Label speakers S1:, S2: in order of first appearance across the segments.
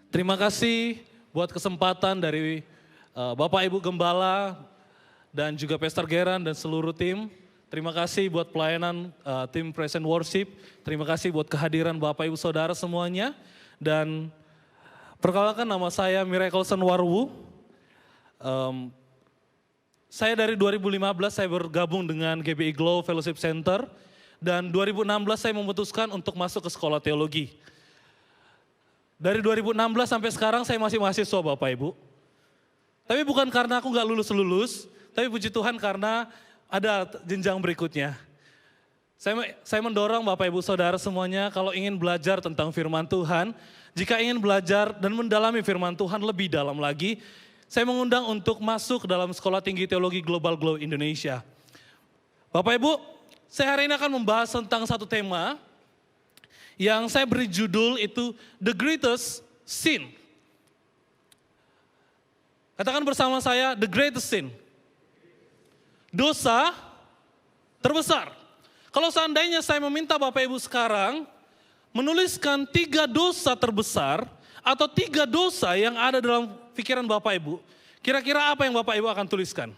S1: Terima kasih buat kesempatan dari Bapak Ibu Gembala dan juga Pastor Geran dan seluruh tim. Terima kasih buat pelayanan tim Praise and Worship. Terima kasih buat kehadiran Bapak Ibu Saudara semuanya. Dan perkenalkan, nama saya Miracle Warwu. Saya dari 2015 saya bergabung dengan GBI Glow Fellowship Center. Dan 2016 saya memutuskan untuk masuk ke sekolah teologi. Dari 2016 sampai sekarang saya masih mahasiswa Bapak Ibu. Tapi bukan karena aku nggak lulus-lulus, tapi puji Tuhan karena ada jenjang berikutnya. Saya mendorong Bapak Ibu Saudara semuanya kalau ingin belajar tentang firman Tuhan, jika ingin belajar dan mendalami firman Tuhan lebih dalam lagi, saya mengundang untuk masuk ke dalam Sekolah Tinggi Teologi Global Glow Indonesia. Bapak Ibu, saya hari ini akan membahas tentang satu tema yang saya beri judul itu The Greatest Sin. Katakan bersama saya, The Greatest Sin. Dosa terbesar. Kalau seandainya saya meminta Bapak Ibu sekarang menuliskan 3 dosa terbesar atau 3 dosa yang ada dalam pikiran Bapak Ibu, kira-kira apa yang Bapak Ibu akan tuliskan?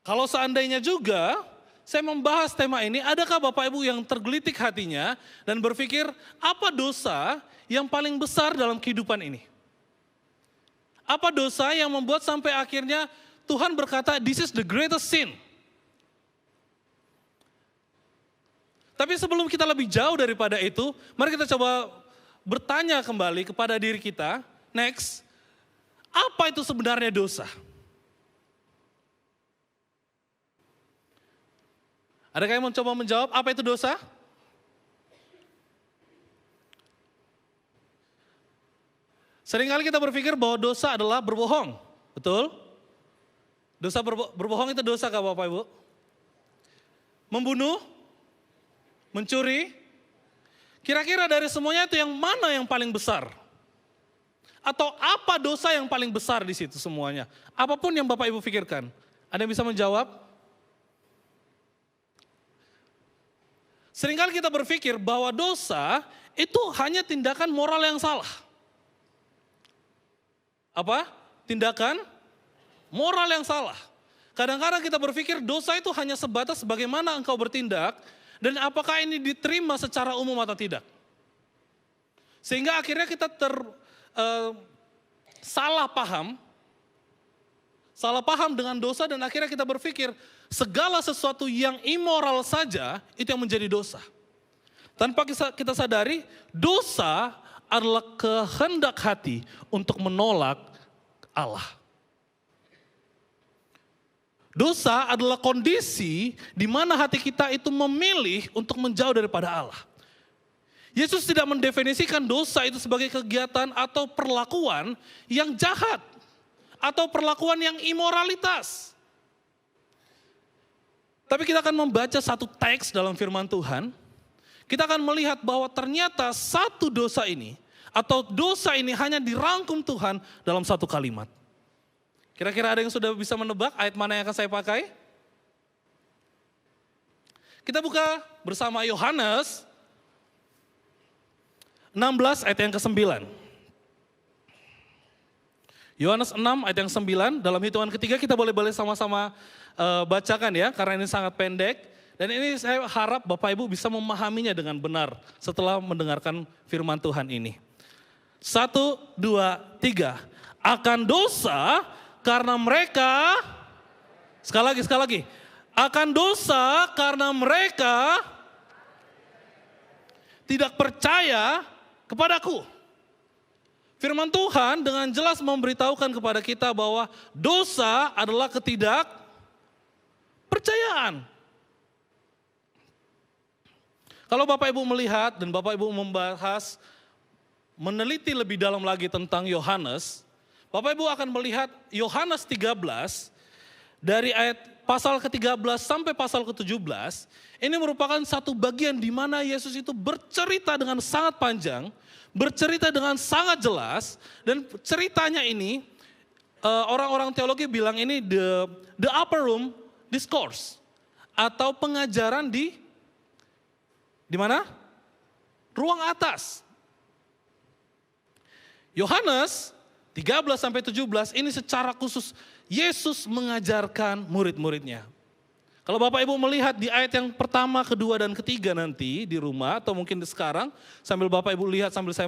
S1: Kalau seandainya juga saya membahas tema ini, adakah Bapak Ibu yang tergelitik hatinya dan berpikir apa dosa yang paling besar dalam kehidupan ini? Apa dosa yang membuat sampai akhirnya Tuhan berkata, this is the greatest sin. Tapi sebelum kita lebih jauh daripada itu, mari kita coba bertanya kembali kepada diri kita, next, apa itu sebenarnya dosa? Adakah yang mencoba menjawab apa itu dosa? Seringkali kita berpikir bahwa dosa adalah berbohong, betul? Dosa berbohong itu dosa kah Bapak Ibu? Membunuh? Mencuri? Kira-kira dari semuanya itu yang mana yang paling besar? Atau apa dosa yang paling besar di situ semuanya? Apapun yang Bapak Ibu pikirkan. Ada yang bisa menjawab? Seringkali kita berpikir bahwa dosa itu hanya tindakan moral yang salah. Apa? Tindakan moral yang salah. Kadang-kadang kita berpikir dosa itu hanya sebatas bagaimana engkau bertindak dan apakah ini diterima secara umum atau tidak. Sehingga akhirnya kita salah paham dengan dosa dan akhirnya kita berpikir segala sesuatu yang immoral saja itu yang menjadi dosa. Tanpa kita sadari, dosa adalah kehendak hati untuk menolak Allah. Dosa adalah kondisi di mana hati kita itu memilih untuk menjauh daripada Allah. Yesus tidak mendefinisikan dosa itu sebagai kegiatan atau perlakuan yang jahat atau perlakuan yang imoralitas. Tapi kita akan membaca satu teks dalam firman Tuhan. Kita akan melihat bahwa ternyata satu dosa ini atau dosa ini hanya dirangkum Tuhan dalam satu kalimat. Kira-kira ada yang sudah bisa menebak ayat mana yang akan saya pakai? Kita buka bersama Yohanes 16 ayat yang ke-9. Yohanes 6 ayat yang 9, dalam hitungan ketiga kita boleh sama-sama bacakan ya, karena ini sangat pendek. Dan ini saya harap Bapak Ibu bisa memahaminya dengan benar setelah mendengarkan firman Tuhan ini. 1, 2, 3. Akan dosa karena mereka, sekali lagi. Akan dosa karena mereka tidak percaya kepadaku. Firman Tuhan dengan jelas memberitahukan kepada kita bahwa dosa adalah ketidakpercayaan. Kalau Bapak Ibu melihat dan Bapak Ibu membahas, meneliti lebih dalam lagi tentang Yohanes, Bapak Ibu akan melihat Yohanes 13 dari ayat pasal ke-13 sampai pasal ke-17, ini merupakan satu bagian di mana Yesus itu bercerita dengan sangat panjang, bercerita dengan sangat jelas, dan ceritanya ini orang-orang teologi bilang ini the upper room discourse atau pengajaran di Di mana? Ruang atas. Yohanes 13 sampai 17 ini secara khusus Yesus mengajarkan murid-muridnya. Kalau Bapak Ibu melihat di ayat yang pertama, kedua, dan ketiga nanti di rumah atau mungkin sekarang sambil Bapak Ibu lihat sambil saya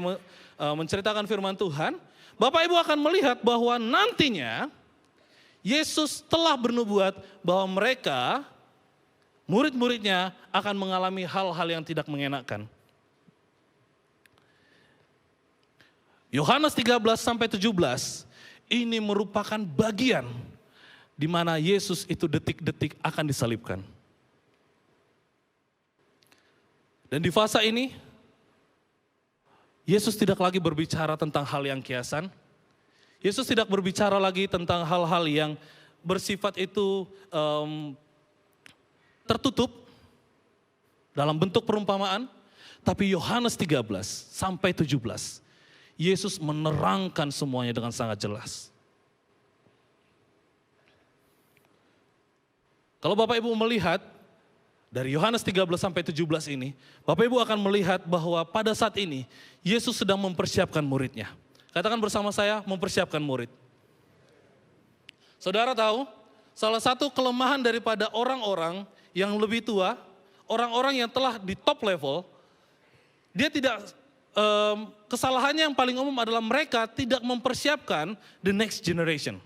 S1: menceritakan firman Tuhan, Bapak Ibu akan melihat bahwa nantinya Yesus telah bernubuat bahwa mereka, murid-muridnya akan mengalami hal-hal yang tidak mengenakan. Yohanes 13 sampai 17 ini merupakan bagian di mana Yesus itu detik-detik akan disalibkan. Dan di fase ini Yesus tidak lagi berbicara tentang hal yang kiasan. Yesus tidak berbicara lagi tentang hal-hal yang bersifat itu tertutup dalam bentuk perumpamaan. Tapi Yohanes 13 sampai 17 Yesus menerangkan semuanya dengan sangat jelas. Kalau Bapak Ibu melihat dari Yohanes 13 sampai 17 ini, Bapak Ibu akan melihat bahwa pada saat ini Yesus sedang mempersiapkan muridnya. Katakan bersama saya, mempersiapkan murid. Saudara tahu, salah satu kelemahan daripada orang-orang yang lebih tua, orang-orang yang telah di top level, dia tidak kesalahannya yang paling umum adalah mereka tidak mempersiapkan the next generation.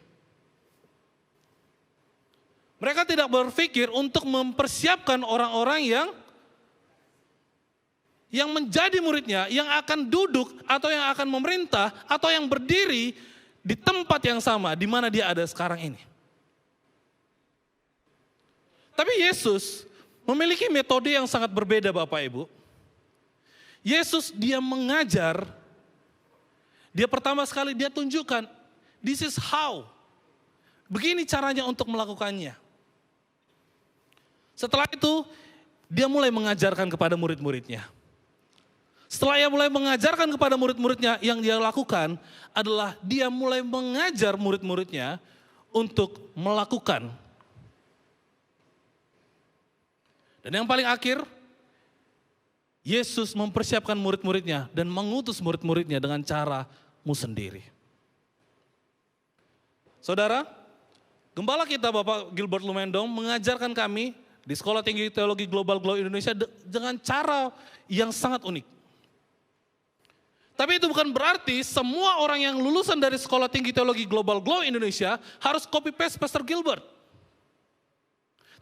S1: Mereka tidak berpikir untuk mempersiapkan orang-orang yang menjadi muridnya, yang akan duduk atau yang akan memerintah atau yang berdiri di tempat yang sama di mana dia ada sekarang ini. Tapi Yesus memiliki metode yang sangat berbeda Bapak Ibu. Yesus dia mengajar, dia pertama sekali dia tunjukkan, this is how. Begini caranya untuk melakukannya. Setelah itu, dia mulai mengajarkan kepada murid-muridnya. Setelah dia mulai mengajarkan kepada murid-muridnya, yang dia lakukan adalah dia mulai mengajar murid-muridnya untuk melakukan. Dan yang paling akhir, Yesus mempersiapkan murid-muridnya dan mengutus murid-muridnya dengan caramu sendiri. Saudara, gembala kita Bapak Gilbert Lumendong mengajarkan kami di Sekolah Tinggi Teologi Global Glow Indonesia dengan cara yang sangat unik. Tapi itu bukan berarti semua orang yang lulusan dari Sekolah Tinggi Teologi Global Glow Indonesia harus copy-paste Pastor Gilbert.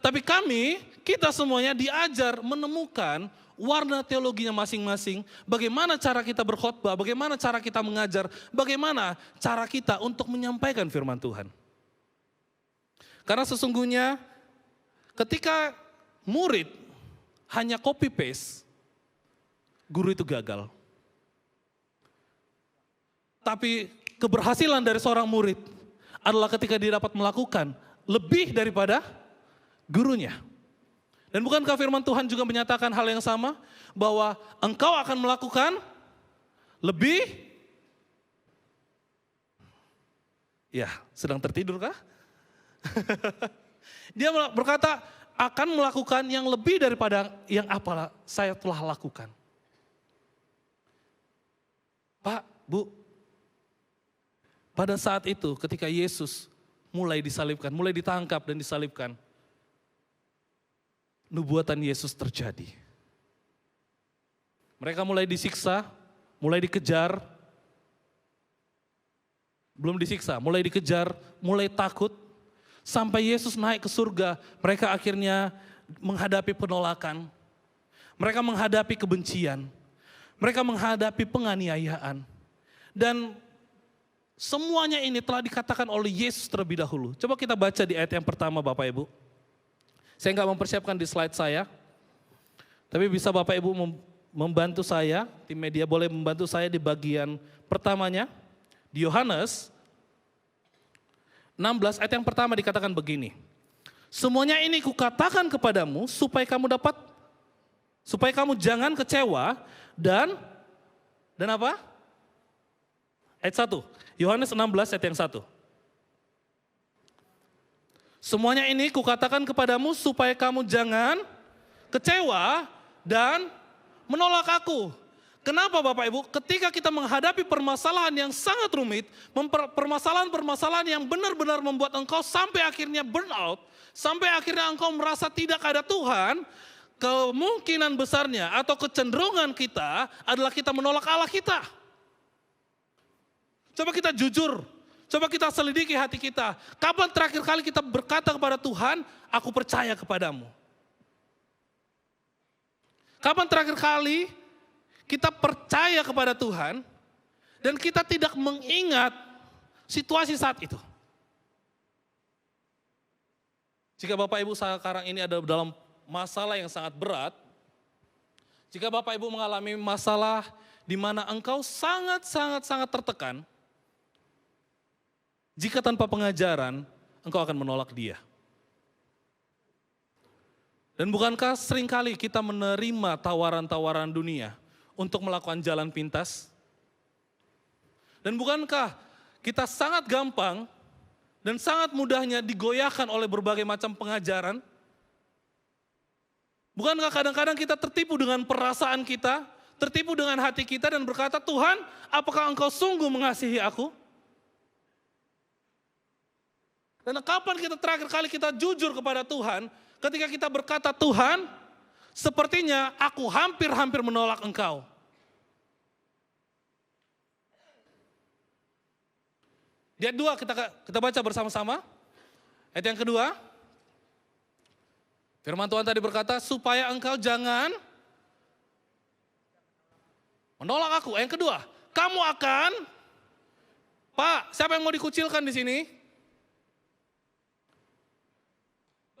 S1: Tapi kita semuanya diajar menemukan warna teologinya masing-masing, bagaimana cara kita berkhotbah, bagaimana cara kita mengajar, bagaimana cara kita untuk menyampaikan firman Tuhan. Karena sesungguhnya ketika murid hanya copy paste, guru itu gagal. Tapi keberhasilan dari seorang murid adalah ketika dia dapat melakukan lebih daripada gurunya. Dan bukankah firman Tuhan juga menyatakan hal yang sama? Bahwa engkau akan melakukan lebih? Ya, sedang tertidur kah? Dia berkata akan melakukan yang lebih daripada yang apa saya telah lakukan. Pak, Bu, pada saat itu ketika Yesus mulai disalibkan, mulai ditangkap dan disalibkan, nubuatan Yesus terjadi. Mereka mulai disiksa, mulai dikejar, belum disiksa, mulai dikejar, mulai takut, sampai Yesus naik ke surga, mereka akhirnya menghadapi penolakan, mereka menghadapi kebencian, mereka menghadapi penganiayaan, dan semuanya ini telah dikatakan oleh Yesus terlebih dahulu. Coba kita baca di ayat yang pertama Bapak Ibu. Saya nggak mempersiapkan di slide saya, tapi bisa Bapak Ibu membantu saya, tim media boleh membantu saya di bagian pertamanya. Di Yohanes 16 ayat yang pertama dikatakan begini. Semuanya ini kukatakan kepadamu supaya kamu jangan kecewa dan apa? Ayat 1, Yohanes 16 ayat yang 1. Semuanya ini kukatakan kepadamu supaya kamu jangan kecewa dan menolak aku. Kenapa Bapak Ibu? Ketika kita menghadapi permasalahan yang sangat rumit, permasalahan-permasalahan yang benar-benar membuat engkau sampai akhirnya burn out, sampai akhirnya engkau merasa tidak ada Tuhan, kemungkinan besarnya atau kecenderungan kita adalah kita menolak Allah kita. Coba kita jujur, coba kita selidiki hati kita. Kapan terakhir kali kita berkata kepada Tuhan, aku percaya kepadamu? Kapan terakhir kali kita percaya kepada Tuhan dan kita tidak mengingat situasi saat itu? Jika Bapak Ibu sekarang ini ada dalam masalah yang sangat berat, jika Bapak Ibu mengalami masalah di mana engkau sangat tertekan, jika tanpa pengajaran, engkau akan menolak Dia. Dan bukankah seringkali kita menerima tawaran-tawaran dunia untuk melakukan jalan pintas? Dan bukankah kita sangat gampang dan sangat mudahnya digoyahkan oleh berbagai macam pengajaran? Bukankah kadang-kadang kita tertipu dengan perasaan kita, tertipu dengan hati kita dan berkata, Tuhan, apakah Engkau sungguh mengasihi aku? Dan kapan kita terakhir kali kita jujur kepada Tuhan, ketika kita berkata, Tuhan, sepertinya aku hampir menolak Engkau. Di ayat 2 kita baca bersama-sama. Ayat yang kedua, firman Tuhan tadi berkata, supaya engkau jangan menolak aku. Yang kedua, kamu akan, Pak, siapa yang mau dikucilkan di sini?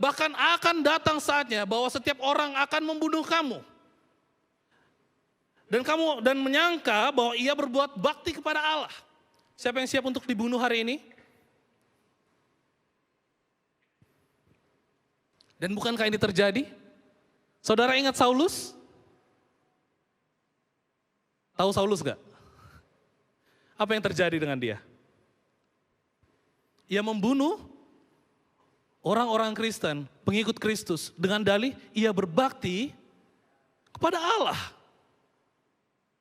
S1: Bahkan akan datang saatnya bahwa setiap orang akan membunuh kamu. Dan menyangka bahwa ia berbuat bakti kepada Allah. Siapa yang siap untuk dibunuh hari ini? Dan bukankah ini terjadi? Saudara ingat Saulus? Tahu Saulus gak? Apa yang terjadi dengan dia? Ia membunuh orang-orang Kristen, pengikut Kristus, dengan dalih ia berbakti kepada Allah.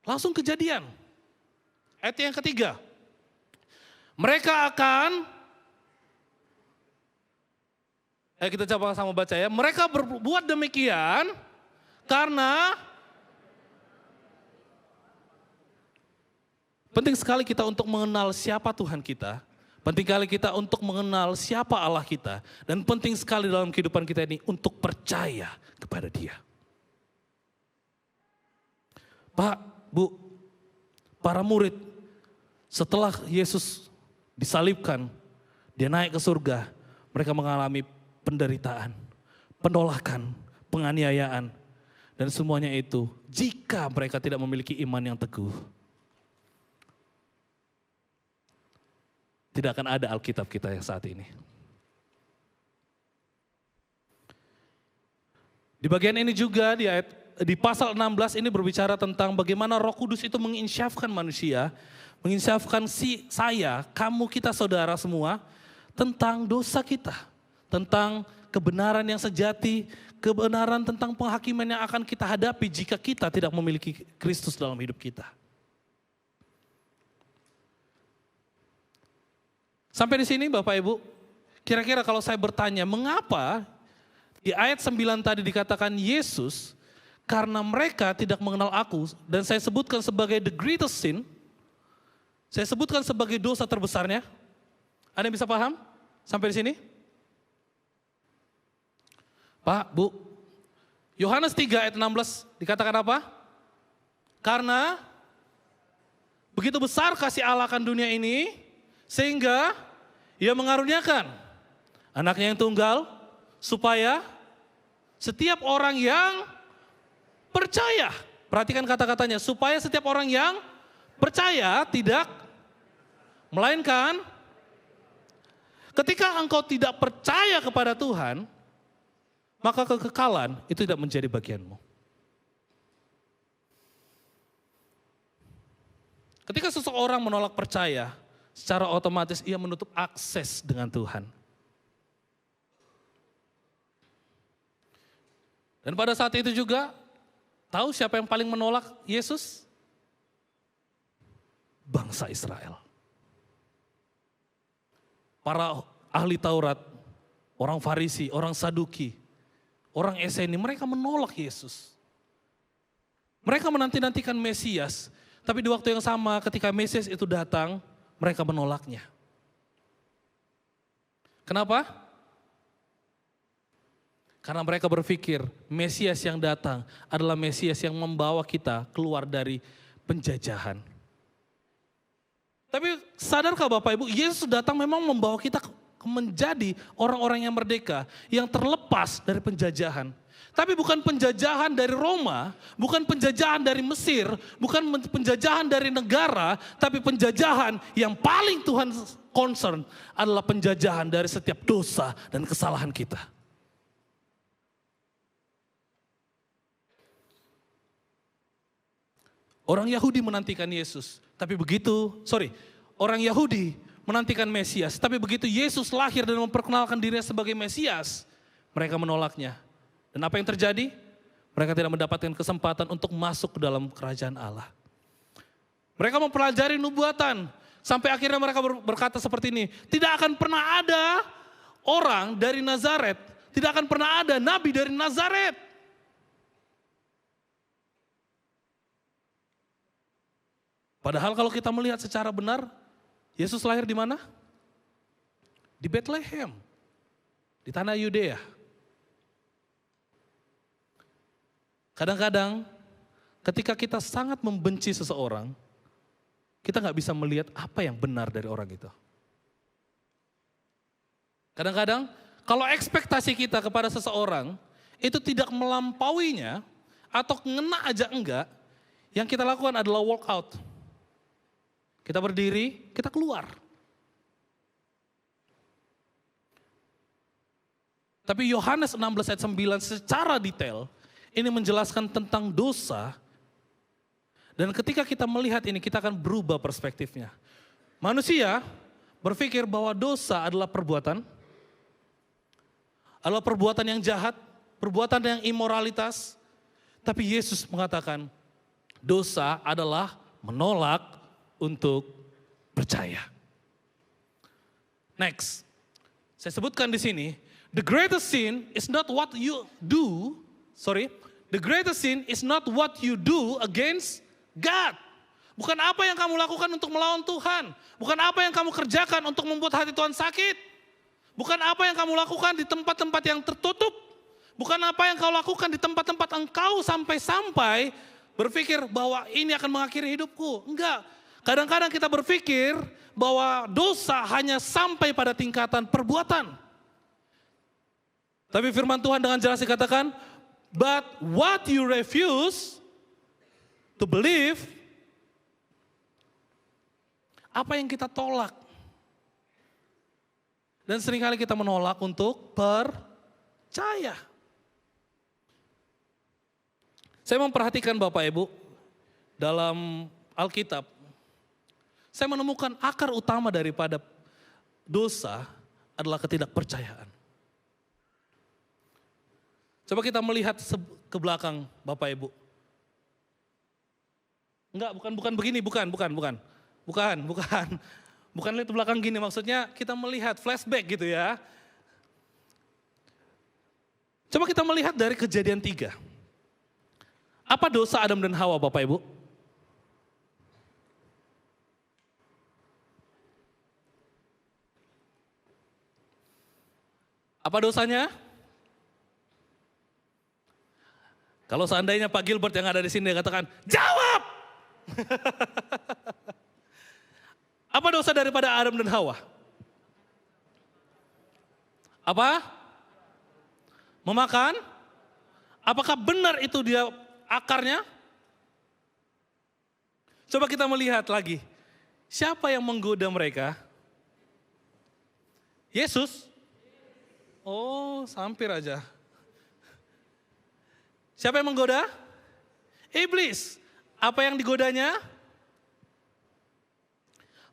S1: Langsung kejadian. Ayat yang ketiga. Mereka akan, kita coba sama baca ya. Mereka berbuat demikian karena penting sekali kita untuk mengenal siapa Tuhan kita. Penting sekali kita untuk mengenal siapa Allah kita. Dan penting sekali dalam kehidupan kita ini untuk percaya kepada Dia. Pak, Bu, para murid setelah Yesus disalibkan, Dia naik ke surga, mereka mengalami penderitaan, penolakan, penganiayaan. Dan semuanya itu jika mereka tidak memiliki iman yang teguh. Tidak akan ada Alkitab kita yang saat ini. Di bagian ini juga di pasal 16 ini berbicara tentang bagaimana Roh Kudus itu menginsyafkan manusia, menginsyafkan saya, kamu, kita saudara semua tentang dosa kita, tentang kebenaran yang sejati, kebenaran tentang penghakiman yang akan kita hadapi jika kita tidak memiliki Kristus dalam hidup kita. Sampai di sini Bapak Ibu, kira-kira kalau saya bertanya mengapa di ayat 9 tadi dikatakan Yesus, karena mereka tidak mengenal aku, dan saya sebutkan sebagai the greatest sin, saya sebutkan sebagai dosa terbesarnya. Ada yang bisa paham sampai di sini? Pak, Bu, Yohanes 3 ayat 16 dikatakan apa? Karena begitu besar kasih Allah akan dunia ini, sehingga Ia mengaruniakan anaknya yang tunggal, supaya setiap orang yang percaya, perhatikan kata-katanya, supaya setiap orang yang percaya tidak, melainkan ketika engkau tidak percaya kepada Tuhan, maka kekekalan itu tidak menjadi bagianmu. Ketika seseorang menolak percaya, secara otomatis ia menutup akses dengan Tuhan. Dan pada saat itu juga, Tahu siapa yang paling menolak Yesus? Bangsa Israel. Para ahli Taurat, orang Farisi, orang Saduki, orang Eseni, mereka menolak Yesus. Mereka menanti-nantikan Mesias, tapi di waktu yang sama ketika Mesias itu datang, mereka menolaknya. Kenapa? Karena mereka berpikir Mesias yang datang adalah Mesias yang membawa kita keluar dari penjajahan. Tapi sadarkah Bapak Ibu, Yesus datang memang membawa kita menjadi orang-orang yang merdeka, yang terlepas dari penjajahan. Tapi bukan penjajahan dari Roma, bukan penjajahan dari Mesir, bukan penjajahan dari negara, tapi penjajahan yang paling Tuhan concern adalah penjajahan dari setiap dosa dan kesalahan kita. Orang Yahudi menantikan Yesus, tapi orang Yahudi menantikan Mesias, tapi begitu Yesus lahir dan memperkenalkan dirinya sebagai Mesias, mereka menolaknya. Dan apa yang terjadi? Mereka tidak mendapatkan kesempatan untuk masuk ke dalam kerajaan Allah. Mereka mempelajari nubuatan, sampai akhirnya mereka berkata seperti ini, tidak akan pernah ada orang dari Nazaret, tidak akan pernah ada nabi dari Nazaret. Padahal kalau kita melihat secara benar, Yesus lahir di mana? Di Bethlehem, di tanah Yudea. Kadang-kadang ketika kita sangat membenci seseorang, kita nggak bisa melihat apa yang benar dari orang itu. Kadang-kadang kalau ekspektasi kita kepada seseorang itu tidak melampauinya atau ngena aja enggak, yang kita lakukan adalah walk out. Kita berdiri, kita keluar. Tapi Yohanes 16 ayat 9 secara detail ini menjelaskan tentang dosa. Dan ketika kita melihat ini, kita akan berubah perspektifnya. Manusia berpikir bahwa dosa adalah perbuatan yang jahat, perbuatan yang imoralitas. Tapi Yesus mengatakan dosa adalah menolak untuk percaya. Next, saya sebutkan di sini, the greatest sin is not what you do. The greatest sin is not what you do against God. Bukan apa yang kamu lakukan untuk melawan Tuhan. Bukan apa yang kamu kerjakan untuk membuat hati Tuhan sakit. Bukan apa yang kamu lakukan di tempat-tempat yang tertutup. Bukan apa yang kau lakukan di tempat-tempat engkau sampai-sampai berpikir bahwa ini akan mengakhiri hidupku. Enggak. Kadang-kadang kita berpikir bahwa dosa hanya sampai pada tingkatan perbuatan. Tapi firman Tuhan dengan jelas dikatakan, but what you refuse to believe, apa yang kita tolak. Dan seringkali kita menolak untuk percaya. Saya memperhatikan Bapak Ibu dalam Alkitab. Saya menemukan akar utama daripada dosa adalah ketidakpercayaan. Coba kita melihat ke belakang Bapak Ibu. Enggak, bukan begini, bukan. Bukan lihat ke belakang gini, maksudnya kita melihat flashback gitu ya. Coba kita melihat dari Kejadian 3. Apa dosa Adam dan Hawa Bapak Ibu? Apa dosanya? Kalau seandainya Pak Gilbert yang ada di sini dia katakan, jawab! Apa dosa daripada Adam dan Hawa? Apa? Memakan? Apakah benar itu dia akarnya? Coba kita melihat lagi. Siapa yang menggoda mereka? Yesus. Oh, hampir aja. Siapa yang menggoda? Iblis. Apa yang digodanya?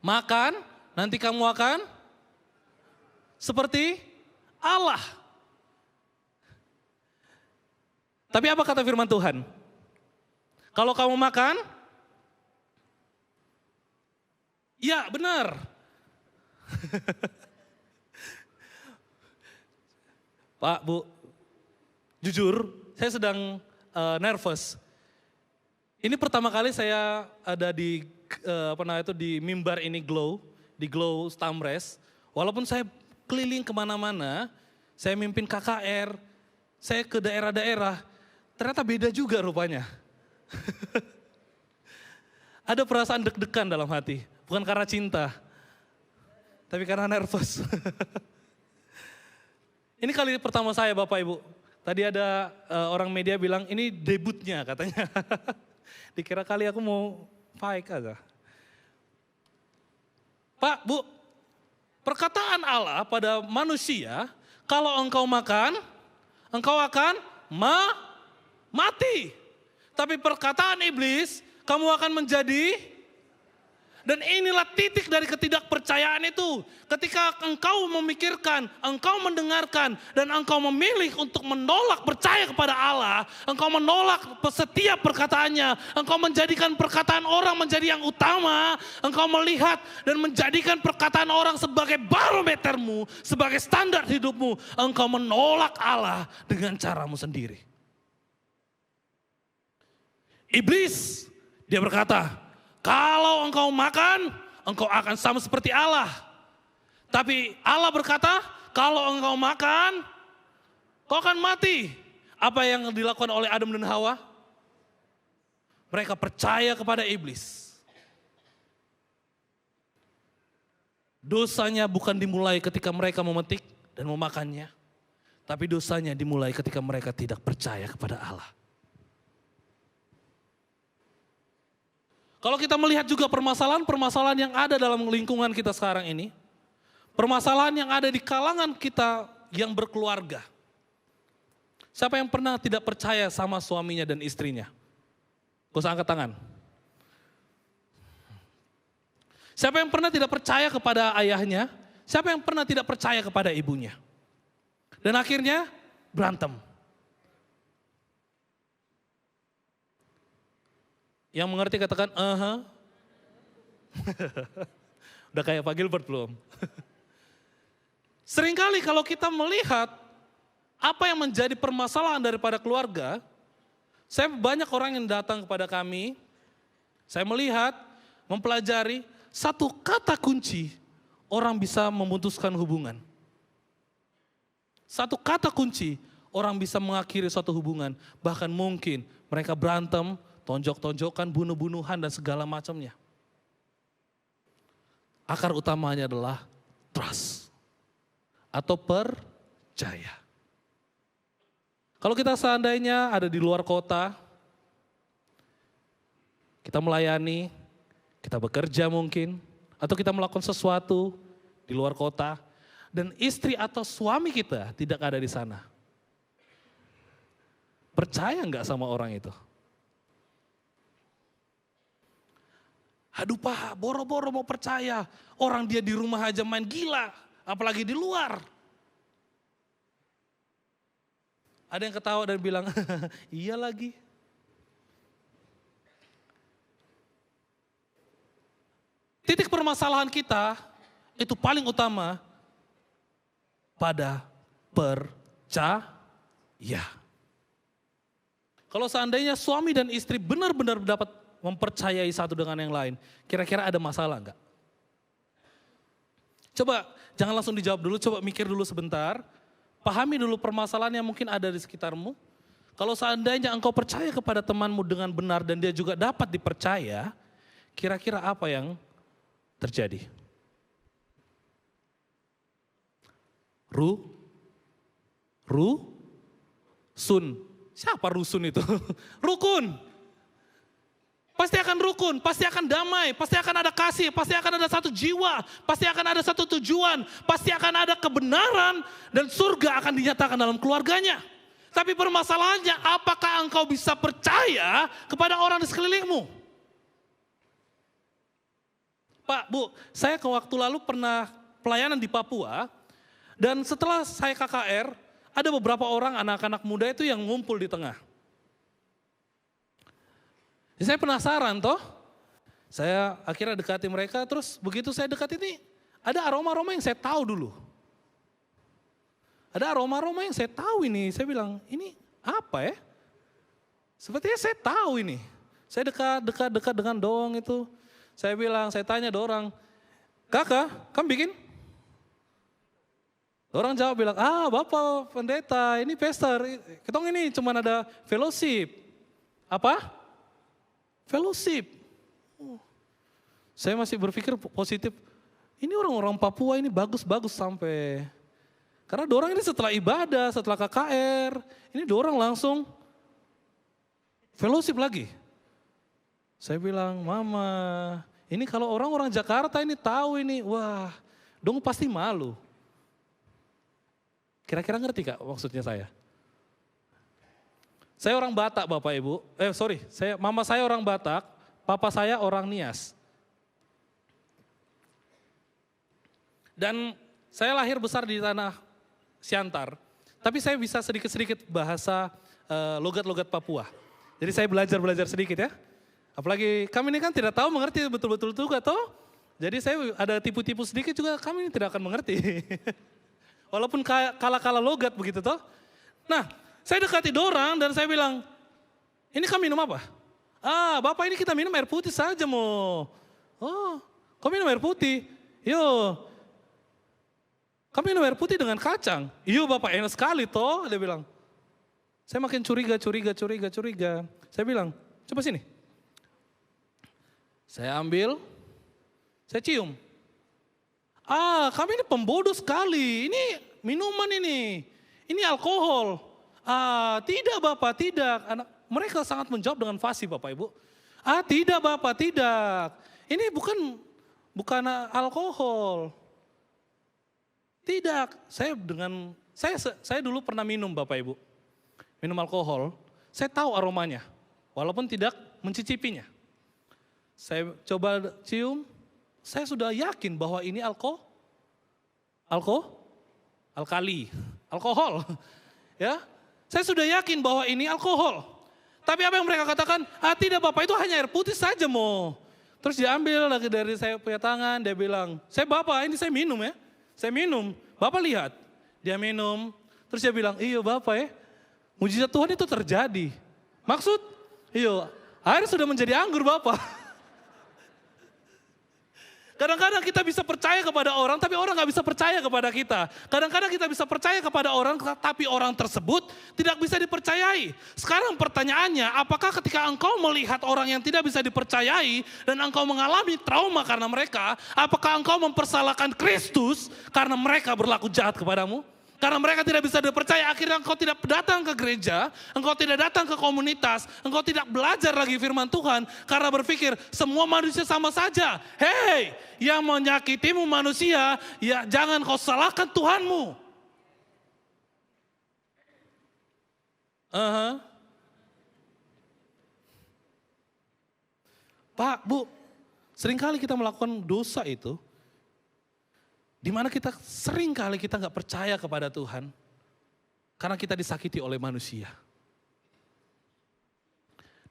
S1: Makan, nanti kamu akan seperti Allah. Tapi apa kata firman Tuhan? Kalau kamu makan, ya benar. Pak, Bu, jujur saya sedang nervous. Ini pertama kali saya ada di di mimbar ini Glow, di Glow Stamres. Walaupun saya keliling kemana-mana, saya mimpin KKR, saya ke daerah-daerah, ternyata beda juga rupanya. Ada perasaan deg-degan dalam hati, bukan karena cinta, tapi karena nervous. Ini kali pertama saya Bapak Ibu. Tadi ada orang media bilang ini debutnya katanya. Dikira kali aku mau fight aja. Pak, Bu, perkataan Allah pada manusia, kalau engkau makan, engkau akan mati. Tapi perkataan iblis, kamu akan menjadi. Dan inilah titik dari ketidakpercayaan itu. Ketika engkau memikirkan, engkau mendengarkan, dan engkau memilih untuk menolak percaya kepada Allah, engkau menolak setiap perkataannya, engkau menjadikan perkataan orang menjadi yang utama, engkau melihat dan menjadikan perkataan orang sebagai barometermu, sebagai standar hidupmu, engkau menolak Allah dengan caramu sendiri. Iblis, dia berkata, kalau engkau makan, engkau akan sama seperti Allah. Tapi Allah berkata, kalau engkau makan, kau akan mati. Apa yang dilakukan oleh Adam dan Hawa? Mereka percaya kepada iblis. Dosanya bukan dimulai ketika mereka memetik dan memakannya. Tapi dosanya dimulai ketika mereka tidak percaya kepada Allah. Kalau kita melihat juga permasalahan-permasalahan yang ada dalam lingkungan kita sekarang ini, permasalahan yang ada di kalangan kita yang berkeluarga. Siapa yang pernah tidak percaya sama suaminya dan istrinya? Gak usah angkat tangan. Siapa yang pernah tidak percaya kepada ayahnya? Siapa yang pernah tidak percaya kepada ibunya? Dan akhirnya berantem. Yang mengerti katakan, Udah kayak Pak Gilbert belum? Seringkali kalau kita melihat apa yang menjadi permasalahan daripada keluarga, saya banyak orang yang datang kepada kami, saya melihat, mempelajari satu kata kunci orang bisa memutuskan hubungan. Satu kata kunci orang bisa mengakhiri suatu hubungan, bahkan mungkin mereka berantem, tonjok-tonjokan, bunuh-bunuhan dan segala macamnya. Akar utamanya adalah trust atau percaya. Kalau kita seandainya ada di luar kota, kita melayani, kita bekerja mungkin, atau kita melakukan sesuatu di luar kota, dan istri atau suami kita tidak ada di sana. Percaya nggak sama orang itu? Aduh Pak, boro-boro mau percaya. Orang dia di rumah aja main gila, apalagi di luar. Ada yang ketawa dan bilang, iya lagi. Titik permasalahan kita itu paling utama pada percaya. Kalau seandainya suami dan istri benar-benar dapat mempercayai satu dengan yang lain, kira-kira ada masalah enggak? Coba jangan langsung dijawab dulu, coba mikir dulu sebentar. Pahami dulu permasalahan yang mungkin ada di sekitarmu. Kalau seandainya engkau percaya kepada temanmu dengan benar dan dia juga dapat dipercaya, kira-kira apa yang terjadi? Sun. Siapa rusun itu? Rukun. Pasti akan rukun, pasti akan damai, pasti akan ada kasih, pasti akan ada satu jiwa, pasti akan ada satu tujuan, pasti akan ada kebenaran dan surga akan dinyatakan dalam keluarganya. Tapi permasalahannya, apakah engkau bisa percaya kepada orang di sekelilingmu? Pak, Bu, saya ke waktu lalu pernah pelayanan di Papua, dan setelah saya KKR, ada beberapa orang anak-anak muda itu yang ngumpul di tengah. Jadi saya penasaran toh. Saya akhirnya dekati mereka, terus begitu saya dekat ini, ada aroma-aroma yang saya tahu dulu. Ada aroma-aroma yang saya tahu ini, saya bilang, ini apa ya? Sepertinya saya tahu ini. Saya dekat dengan dong itu. Saya bilang, saya tanya dorang, kakak, kamu bikin? Orang jawab bilang, Bapak pendeta, ini pesta, ketong ini cuma ada fellowship. Apa? Fellowship. Saya masih berpikir positif, ini orang-orang Papua ini bagus-bagus sampai. Karena dorang ini setelah ibadah, setelah KKR, ini dorang langsung fellowship lagi. Saya bilang, Mama, ini kalau orang-orang Jakarta ini tahu ini, wah, dong pasti malu. Kira-kira ngerti Kak maksudnya saya? Saya orang Batak Bapak Ibu, mama saya orang Batak, papa saya orang Nias. Dan saya lahir besar di tanah Siantar, tapi saya bisa sedikit-sedikit bahasa logat-logat Papua. Jadi saya belajar sedikit ya. Apalagi kami ini kan tidak tahu mengerti betul-betul juga toh. Jadi saya ada tipu-tipu sedikit juga kami ini tidak akan mengerti. Walaupun kala-kala logat begitu toh. Nah, saya dekati dorang dan saya bilang, ini kamu minum apa? Bapak ini kita minum air putih saja mo. Oh, kau minum air putih? Yo. Kau minum air putih dengan kacang? Iyo Bapak enak sekali toh, dia bilang. Saya makin curiga. Saya bilang, coba sini. Saya ambil, saya cium. Kami ini pembodoh sekali, ini minuman ini alkohol. Tidak Bapak, tidak. Mereka sangat menjawab dengan fasih Bapak Ibu. Tidak Bapak, tidak. Ini bukan alkohol. Tidak, saya dulu pernah minum Bapak Ibu. Minum alkohol, saya tahu aromanya, walaupun tidak mencicipinya. Saya coba cium, saya sudah yakin bahwa ini alkohol, ya. Saya sudah yakin bahwa ini alkohol. Tapi apa yang mereka katakan? Tidak Bapak, itu hanya air putih saja mo. Terus diambil lagi dari saya punya tangan, dia bilang, Bapak ini saya minum ya. Saya minum, Bapak lihat. Dia minum, terus dia bilang, iya Bapak ya, mujizat Tuhan itu terjadi. Maksud, iya, air sudah menjadi anggur Bapak. Kadang-kadang kita bisa percaya kepada orang, tapi orang gak bisa percaya kepada kita. Kadang-kadang kita bisa percaya kepada orang, tapi orang tersebut tidak bisa dipercayai. Sekarang pertanyaannya, apakah ketika engkau melihat orang yang tidak bisa dipercayai, dan engkau mengalami trauma karena mereka, apakah engkau mempersalahkan Kristus karena mereka berlaku jahat kepadamu? Karena mereka tidak bisa dipercaya, akhirnya engkau tidak datang ke gereja, engkau tidak datang ke komunitas, engkau tidak belajar lagi firman Tuhan, karena berpikir semua manusia sama saja. Hei, yang menyakitimu manusia, ya jangan kau salahkan Tuhanmu. Pak, Bu, seringkali kita melakukan dosa itu, di mana kita sering kali kita nggak percaya kepada Tuhan karena kita disakiti oleh manusia.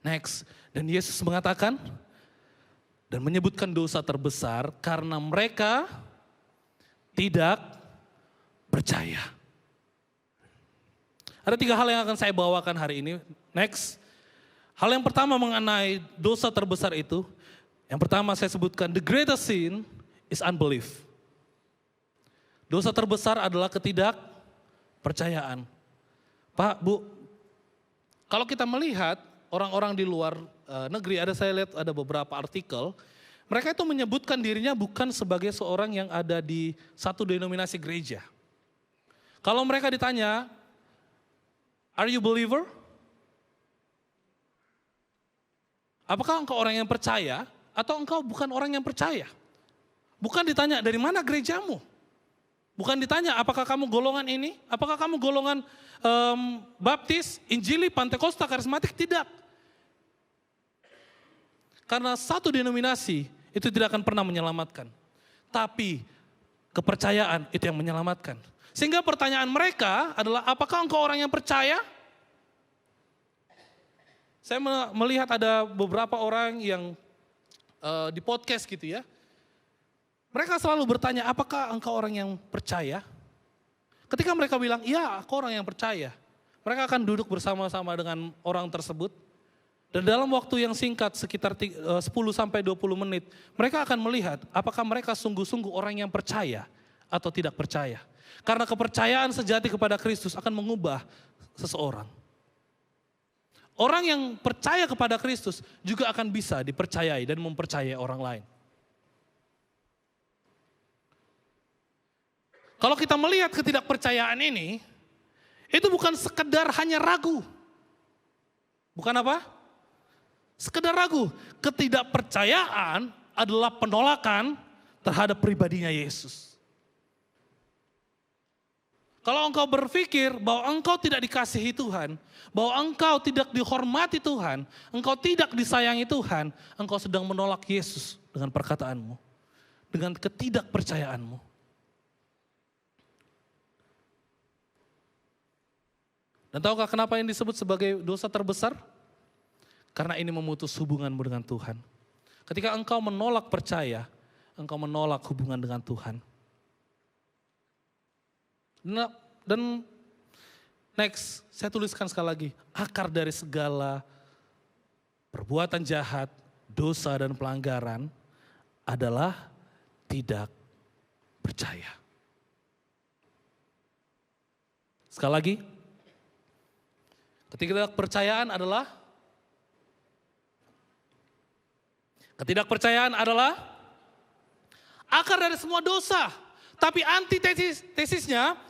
S1: Next, dan Yesus mengatakan dan menyebutkan dosa terbesar karena mereka tidak percaya. Ada 3 hal yang akan saya bawakan hari ini. Next, hal yang pertama mengenai dosa terbesar itu, yang pertama saya sebutkan the greatest sin is unbelief. Dosa terbesar adalah ketidakpercayaan. Pak, Bu, kalau kita melihat orang-orang di luar negeri, saya lihat ada beberapa artikel, mereka itu menyebutkan dirinya bukan sebagai seorang yang ada di satu denominasi gereja. Kalau mereka ditanya, are you believer? Apakah engkau orang yang percaya atau engkau bukan orang yang percaya? Bukan ditanya dari mana gerejamu? Bukan ditanya apakah kamu golongan ini, apakah kamu golongan baptis, injili, pantekosta, karismatik, tidak. Karena satu denominasi itu tidak akan pernah menyelamatkan. Tapi kepercayaan itu yang menyelamatkan. Sehingga pertanyaan mereka adalah apakah engkau orang yang percaya? Saya melihat ada beberapa orang yang di podcast gitu ya. Mereka selalu bertanya, apakah engkau orang yang percaya? Ketika mereka bilang, iya aku orang yang percaya. Mereka akan duduk bersama-sama dengan orang tersebut. Dan dalam waktu yang singkat sekitar 10-20 menit, mereka akan melihat apakah mereka sungguh-sungguh orang yang percaya atau tidak percaya. Karena kepercayaan sejati kepada Kristus akan mengubah seseorang. Orang yang percaya kepada Kristus juga akan bisa dipercayai dan mempercayai orang lain. Kalau kita melihat ketidakpercayaan ini, itu bukan sekedar hanya ragu. Bukan apa? Sekedar ragu. Ketidakpercayaan adalah penolakan terhadap pribadinya Yesus. Kalau engkau berpikir bahwa engkau tidak dikasihi Tuhan, bahwa engkau tidak dihormati Tuhan, engkau tidak disayangi Tuhan, engkau sedang menolak Yesus dengan perkataanmu, dengan ketidakpercayaanmu. Dan tahukah kenapa ini disebut sebagai dosa terbesar? Karena ini memutus hubunganmu dengan Tuhan. Ketika engkau menolak percaya, engkau menolak hubungan dengan Tuhan. Dan next, saya tuliskan sekali lagi, akar dari segala perbuatan jahat, dosa dan pelanggaran adalah tidak percaya. Sekali lagi, ketidakpercayaan adalah akar dari semua dosa. Tapi antitesisnya,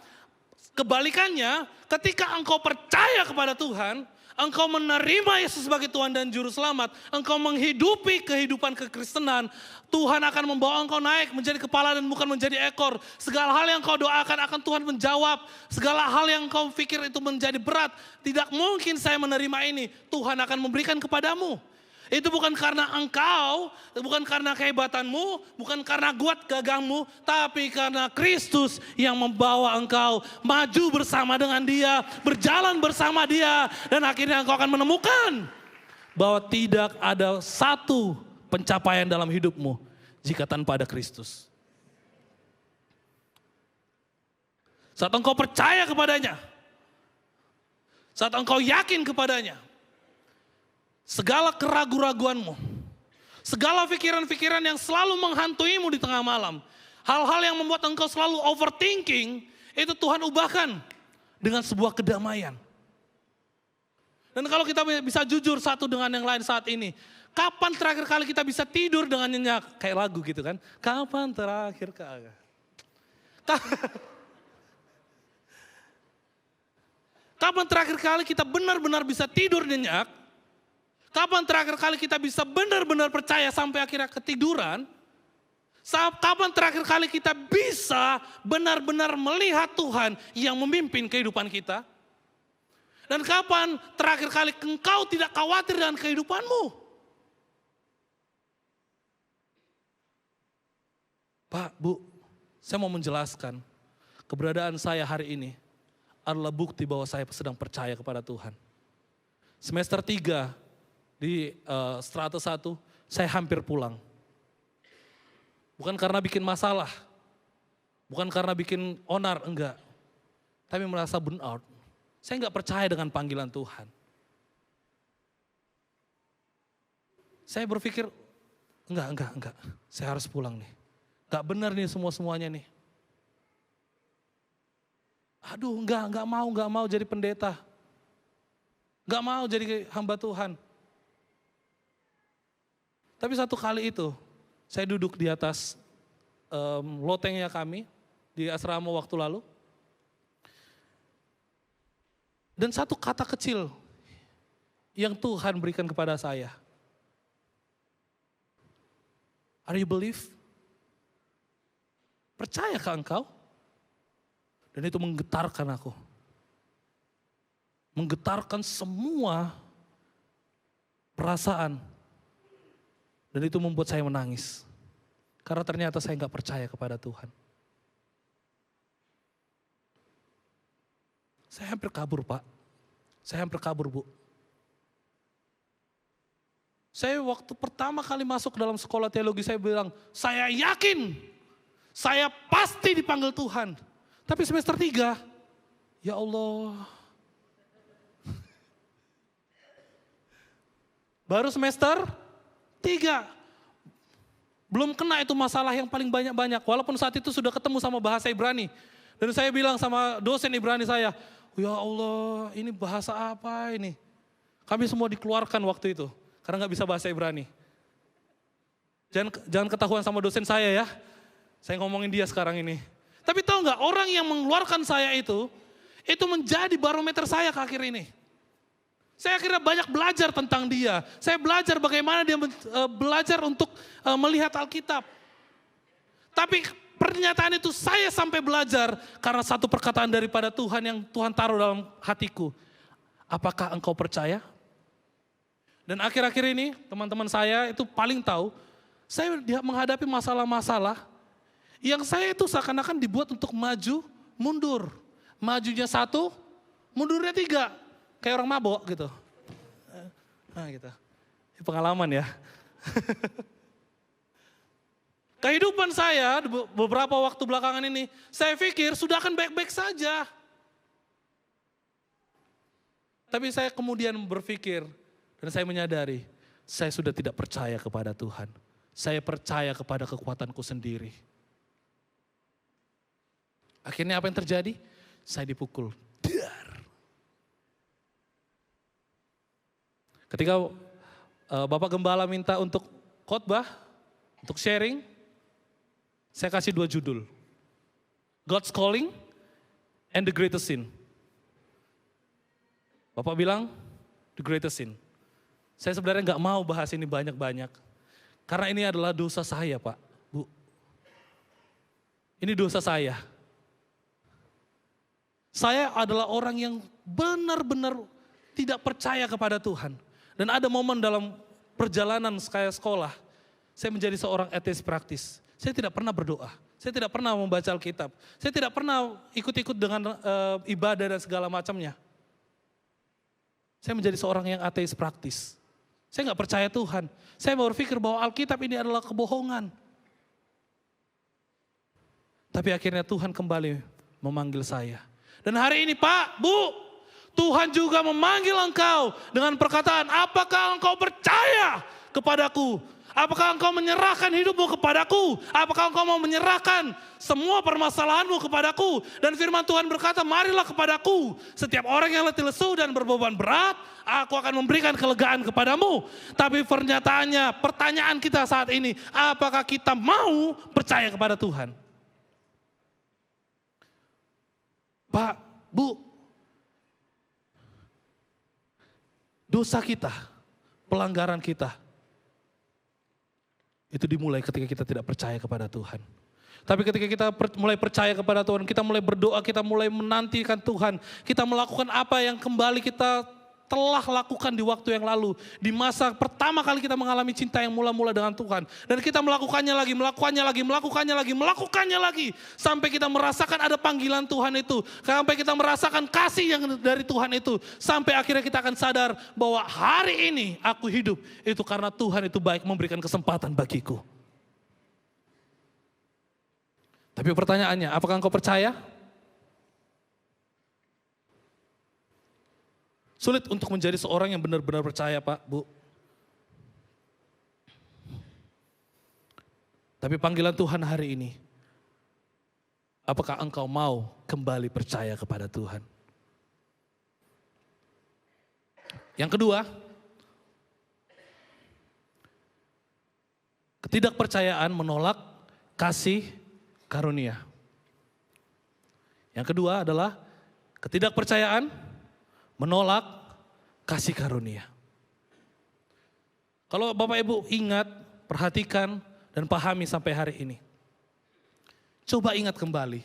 S1: kebalikannya, ketika engkau percaya kepada Tuhan, engkau menerima Yesus sebagai Tuhan dan Juru Selamat, engkau menghidupi kehidupan kekristenan, Tuhan akan membawa engkau naik menjadi kepala dan bukan menjadi ekor. Segala hal yang kau doakan akan Tuhan menjawab. Segala hal yang kau pikir itu menjadi berat, tidak mungkin saya menerima ini, Tuhan akan memberikan kepadamu. Itu bukan karena engkau, bukan karena kehebatanmu, bukan karena kuat gagahmu, tapi karena Kristus yang membawa engkau maju bersama dengan Dia, berjalan bersama Dia, dan akhirnya engkau akan menemukan bahwa tidak ada satu pencapaian dalam hidupmu jika tanpa ada Kristus. Saat engkau percaya kepadanya, saat engkau yakin kepadanya, segala keraguan-raguanmu, segala pikiran-pikiran yang selalu menghantuimu di tengah malam, hal-hal yang membuat engkau selalu overthinking, itu Tuhan ubahkan dengan sebuah kedamaian. Dan kalau kita bisa jujur satu dengan yang lain saat ini, kapan terakhir kali kita bisa tidur dengan nyenyak? Kayak lagu gitu kan, kapan terakhir kali? Kapan terakhir kali kita benar-benar bisa tidur nyenyak? Kapan terakhir kali kita bisa benar-benar percaya sampai akhirnya ketiduran? Kapan terakhir kali kita bisa benar-benar melihat Tuhan yang memimpin kehidupan kita? Dan kapan terakhir kali engkau tidak khawatir dengan kehidupanmu? Pak, Bu, saya mau menjelaskan keberadaan saya hari ini adalah bukti bahwa saya sedang percaya kepada Tuhan. Semester 3 di strata 1, saya hampir pulang. Bukan karena bikin masalah, bukan karena bikin onar, enggak. Tapi merasa burn out. Saya enggak percaya dengan panggilan Tuhan. Saya berpikir, enggak. Saya harus pulang nih. Enggak benar nih semuanya nih. Aduh, enggak mau jadi pendeta. Enggak mau jadi hamba Tuhan. Tapi satu kali itu, saya duduk di atas lotengnya kami, di asrama waktu lalu. Dan satu kata kecil yang Tuhan berikan kepada saya. Are you believe? Percayakah engkau? Dan itu menggetarkan aku. Menggetarkan semua perasaan. Dan itu membuat saya menangis. Karena ternyata saya nggak percaya kepada Tuhan. Saya hampir kabur, Pak. Saya hampir kabur, Bu. Saya waktu pertama kali masuk ke dalam sekolah teologi saya bilang, saya yakin, saya pasti dipanggil Tuhan. Tapi semester 3, ya Allah. Baru semester 3. Belum kena itu masalah yang paling banyak-banyak. Walaupun saat itu sudah ketemu sama bahasa Ibrani. Dan saya bilang sama dosen Ibrani saya, ya Allah ini bahasa apa ini? Kami semua dikeluarkan waktu itu. Karena gak bisa bahasa Ibrani. Jangan ketahuan sama dosen saya ya. Saya ngomongin dia sekarang ini. Tapi tahu gak, orang yang mengeluarkan saya itu menjadi barometer saya ke akhir ini. Saya akhirnya banyak belajar tentang dia. Saya belajar bagaimana dia belajar untuk melihat Alkitab. Tapi pernyataan itu saya sampai belajar karena satu perkataan daripada Tuhan yang Tuhan taruh dalam hatiku. Apakah engkau percaya? Dan akhir-akhir ini teman-teman saya itu paling tahu, saya menghadapi masalah-masalah yang saya itu seakan-akan dibuat untuk maju, mundur. Majunya 1, mundurnya 3. Kayak orang mabok gitu. Nah gitu. Pengalaman ya. Kehidupan saya beberapa waktu belakangan ini, saya pikir sudah akan baik-baik saja. Tapi saya kemudian berpikir, dan saya menyadari, saya sudah tidak percaya kepada Tuhan. Saya percaya kepada kekuatanku sendiri. Akhirnya apa yang terjadi? Saya dipukul. Dar. Ketika Bapak Gembala minta untuk khotbah, untuk sharing, saya kasih 2 judul. God's Calling and the Greatest Sin. Bapak bilang, the greatest sin. Saya sebenarnya nggak mau bahas ini banyak-banyak. Karena ini adalah dosa saya, Pak, Bu. Ini dosa saya. Saya adalah orang yang benar-benar tidak percaya kepada Tuhan. Dan ada momen dalam perjalanan saya sekolah, saya menjadi seorang ateis praktis. Saya tidak pernah berdoa. Saya tidak pernah membaca Alkitab. Saya tidak pernah ikut-ikut dengan ibadah dan segala macamnya. Saya menjadi seorang yang ateis praktis. Saya nggak percaya Tuhan. Saya berpikir bahwa Alkitab ini adalah kebohongan. Tapi akhirnya Tuhan kembali memanggil saya. Dan hari ini Pak, Bu, Tuhan juga memanggil engkau dengan perkataan, apakah engkau percaya kepadaku? Apakah engkau menyerahkan hidupmu kepadaku? Apakah engkau mau menyerahkan semua permasalahanmu kepadaku? Dan firman Tuhan berkata, marilah kepadaku. Setiap orang yang letih lesu dan berbeban berat, aku akan memberikan kelegaan kepadamu. Tapi pertanyaan kita saat ini, apakah kita mau percaya kepada Tuhan? Pak, Bu, dosa kita, pelanggaran kita, itu dimulai ketika kita tidak percaya kepada Tuhan. Tapi ketika kita mulai percaya kepada Tuhan, kita mulai berdoa, kita mulai menantikan Tuhan. Kita melakukan apa yang kembali kita telah lakukan di waktu yang lalu. Di masa pertama kali kita mengalami cinta yang mula-mula dengan Tuhan. Dan kita melakukannya lagi. Sampai kita merasakan ada panggilan Tuhan itu. Sampai kita merasakan kasih yang dari Tuhan itu. Sampai akhirnya kita akan sadar bahwa hari ini aku hidup. Itu karena Tuhan itu baik memberikan kesempatan bagiku. Tapi pertanyaannya, apakah engkau percaya? Sulit untuk menjadi seorang yang benar-benar percaya, Pak, Bu. Tapi panggilan Tuhan hari ini, apakah engkau mau kembali percaya kepada Tuhan? Yang kedua, ketidakpercayaan menolak kasih karunia. Yang kedua adalah ketidakpercayaan menolak kasih karunia. Kalau Bapak Ibu ingat, perhatikan dan pahami sampai hari ini. Coba ingat kembali,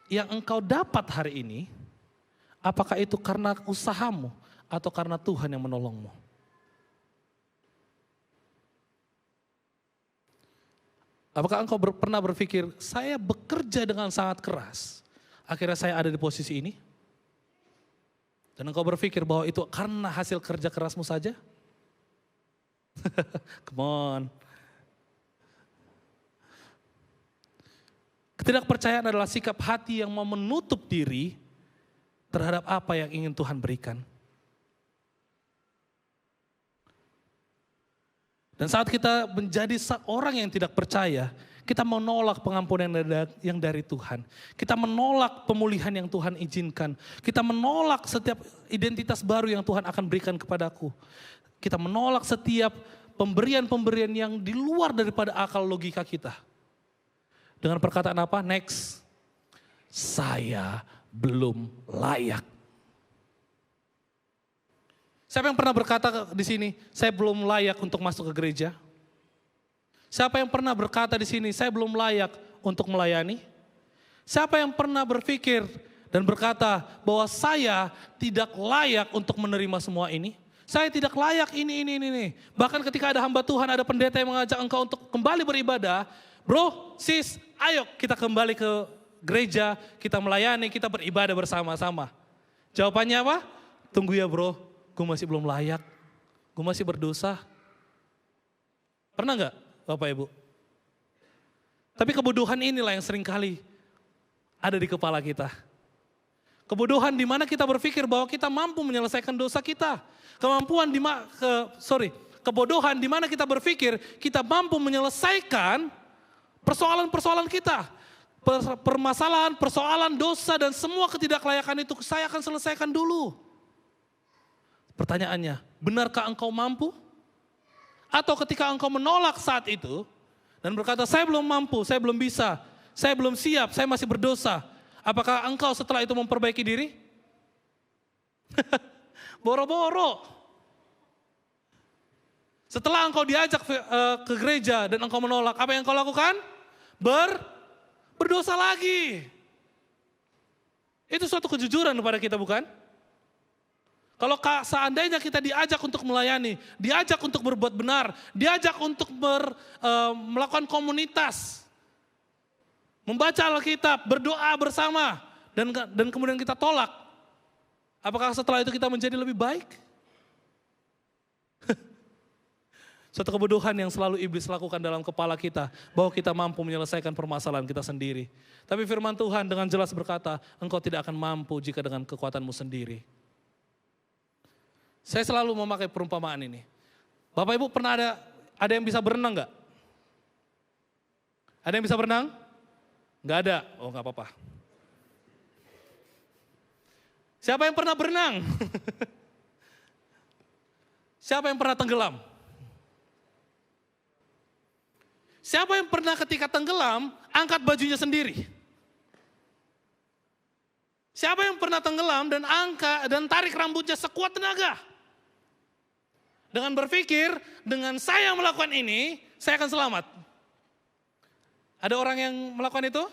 S1: yang engkau dapat hari ini, apakah itu karena usahamu atau karena Tuhan yang menolongmu? Apakah engkau pernah berpikir, saya bekerja dengan sangat keras, akhirnya saya ada di posisi ini? Dan engkau berpikir bahwa itu karena hasil kerja kerasmu saja? Come on. Ketidakpercayaan adalah sikap hati yang mau menutup diri terhadap apa yang ingin Tuhan berikan. Dan saat kita menjadi orang yang tidak percaya, kita menolak pengampunan yang dari Tuhan. Kita menolak pemulihan yang Tuhan izinkan. Kita menolak setiap identitas baru yang Tuhan akan berikan kepadaku. Kita menolak setiap pemberian-pemberian yang di luar daripada akal logika kita. Dengan perkataan apa? Next. Saya belum layak. Siapa yang pernah berkata di sini, saya belum layak untuk masuk ke gereja? Siapa yang pernah berkata di sini, saya belum layak untuk melayani? Siapa yang pernah berpikir dan berkata bahwa saya tidak layak untuk menerima semua ini? Saya tidak layak ini. Bahkan ketika ada hamba Tuhan, ada pendeta yang mengajak engkau untuk kembali beribadah, bro, sis, ayo kita kembali ke gereja, kita melayani, kita beribadah bersama-sama. Jawabannya apa? Tunggu ya bro, gue masih belum layak, gue masih berdosa. Pernah nggak Bapak Ibu? Tapi kebodohan inilah yang seringkali ada di kepala kita. Kebodohan di mana kita berpikir bahwa kita mampu menyelesaikan dosa kita. Kebodohan di mana kita berpikir kita mampu menyelesaikan persoalan-persoalan kita. Permasalahan, persoalan dosa dan semua ketidaklayakan itu saya akan selesaikan dulu. Pertanyaannya, benarkah engkau mampu? Atau ketika engkau menolak saat itu dan berkata saya belum mampu, saya belum bisa, saya belum siap, saya masih berdosa. Apakah engkau setelah itu memperbaiki diri? Boro-boro. Setelah engkau diajak ke gereja dan engkau menolak, apa yang engkau lakukan? Berdosa lagi. Itu suatu kejujuran kepada kita, bukan? Kalau seandainya kita diajak untuk melayani, diajak untuk berbuat benar, diajak untuk melakukan komunitas, membaca Alkitab, berdoa bersama, dan kemudian kita tolak. Apakah setelah itu kita menjadi lebih baik? Suatu kebodohan yang selalu iblis lakukan dalam kepala kita, bahwa kita mampu menyelesaikan permasalahan kita sendiri. Tapi firman Tuhan dengan jelas berkata, engkau tidak akan mampu jika dengan kekuatanmu sendiri. Saya selalu memakai perumpamaan ini. Bapak Ibu pernah ada yang bisa berenang nggak? Ada yang bisa berenang? Nggak ada? Oh nggak apa-apa. Siapa yang pernah berenang? Siapa yang pernah tenggelam? Siapa yang pernah ketika tenggelam, angkat bajunya sendiri? Siapa yang pernah tenggelam dan tarik rambutnya sekuat tenaga? Dengan berpikir, dengan saya melakukan ini, saya akan selamat. Ada orang yang melakukan itu?